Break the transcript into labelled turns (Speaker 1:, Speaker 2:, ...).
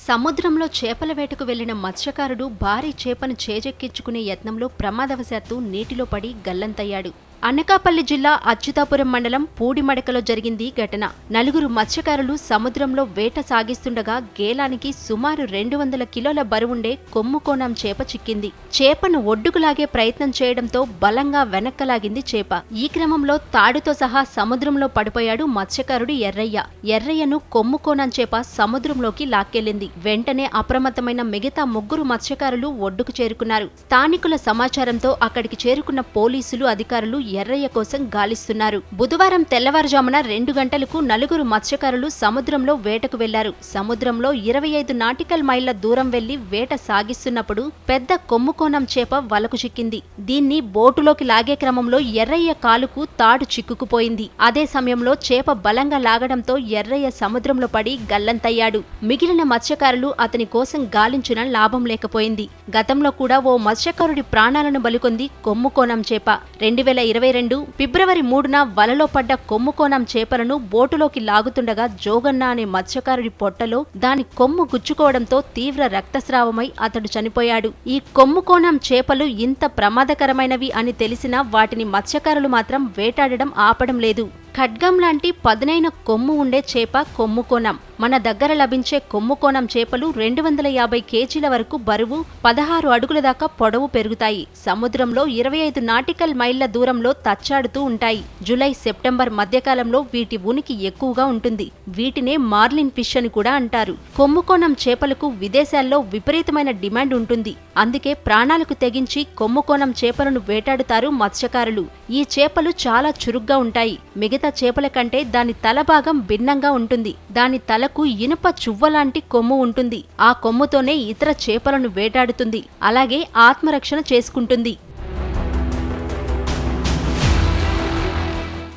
Speaker 1: సముద్రంలో చేపల వేటకు వెళ్లిన మత్స్యకారుడు భారీ చేపను చేజెక్కించుకునే యత్నంలో ప్రమాదవశాత్తు నీటిలో పడి గల్లంతయ్యాడు. అనకాపల్లి జిల్లా అచ్యుతాపురం మండలం పూడిమడకలో జరిగింది ఘటన. నలుగురు మత్స్యకారులు సముద్రంలో వేట సాగిస్తుండగా గేలానికి సుమారు 200 కిలోల బరువుండే కొమ్ముకోణం చేప చిక్కింది. చేపను ఒడ్డుకు లాగే ప్రయత్నం చేయడంతో బలంగా వెనక్కలాగింది చేప. ఈ క్రమంలో తాడుతో సహా సముద్రంలో పడిపోయాడు మత్స్యకారుడు ఎర్రయ్య. ఎర్రయ్యను కొమ్ముకోణం చేప సముద్రంలోకి లాక్కెళ్లింది. వెంటనే అప్రమత్తమైన మిగతా 3 మత్స్యకారులు ఒడ్డుకు చేరుకున్నారు. స్థానికుల సమాచారంతో అక్కడికి చేరుకున్న పోలీసులు అధికారులు ఎర్రయ్య కోసం గాలిస్తున్నారు. బుధవారం తెల్లవారుజామున 2 గంటలకు నలుగురు మత్స్యకారులు సముద్రంలో వేటకు వెళ్లారు. సముద్రంలో 25 నాటికల్ మైళ్ల దూరం వెళ్లి వేట సాగిస్తున్నప్పుడు పెద్ద కొమ్ముకోణం చేప వలకు చిక్కింది. దీన్ని బోటులోకి లాగే క్రమంలో ఎర్రయ్య కాలుకు తాడు చిక్కుకుపోయింది. అదే సమయంలో చేప బలంగా లాగడంతో ఎర్రయ్య సముద్రంలో పడి గల్లంతయ్యాడు. మిగిలిన మత్స్యకారులు అతని కోసం గాలించిన లాభం లేకపోయింది. గతంలో కూడా ఓ మత్స్యకారుడి ప్రాణాలను బలికొంది కొమ్ముకోణం చేప. 2022 ఫిబ్రవరి 3న వలలో పడ్డ కొమ్ముకోణం చేపలను బోటులోకి లాగుతుండగా జోగన్న అనే మత్స్యకారుడి పొట్టలో దాని కొమ్ము గుచ్చుకోవడంతో తీవ్ర రక్తస్రావమై అతడు చనిపోయాడు. ఈ కొమ్ముకోణం చేపలు ఇంత ప్రమాదకరమైనవి అని తెలిసినా వాటిని మత్స్యకారులు మాత్రం వేటాడడం ఆపడం లేదు. ఖడ్గం లాంటి పదునైన కొమ్ము ఉండే చేప కొమ్ముకోణం. మన దగ్గర లభించే కొమ్ముకోణం చేపలు 250 కేజీల వరకు బరువు, 16 అడుగుల దాకా పొడవు పెరుగుతాయి. సముద్రంలో 25 నాటికల్ మైళ్ల దూరంలో తచ్చాడుతూ ఉంటాయి. జూలై, సెప్టెంబర్ మధ్యకాలంలో వీటి ఉనికి ఎక్కువగా ఉంటుంది. వీటినే మార్లిన్ ఫిష్ అని కూడా అంటారు. కొమ్ముకోణం చేపలకు విదేశాల్లో విపరీతమైన డిమాండ్ ఉంటుంది. అందుకే ప్రాణాలకు తెగించి కొమ్ముకోణం చేపలను వేటాడుతారు మత్స్యకారులు. ఈ చేపలు చాలా చురుగ్గా ఉంటాయి. మిగతా చేపల కంటే దాని తల భాగం భిన్నంగా ఉంటుంది. దాని తలకు ఇనుప చువ్వలాంటి కొమ్ము ఉంటుంది. ఆ కొమ్ముతోనే ఇతర చేపలను వేటాడుతుంది. అలాగే ఆత్మరక్షణ చేసుకుంటుంది.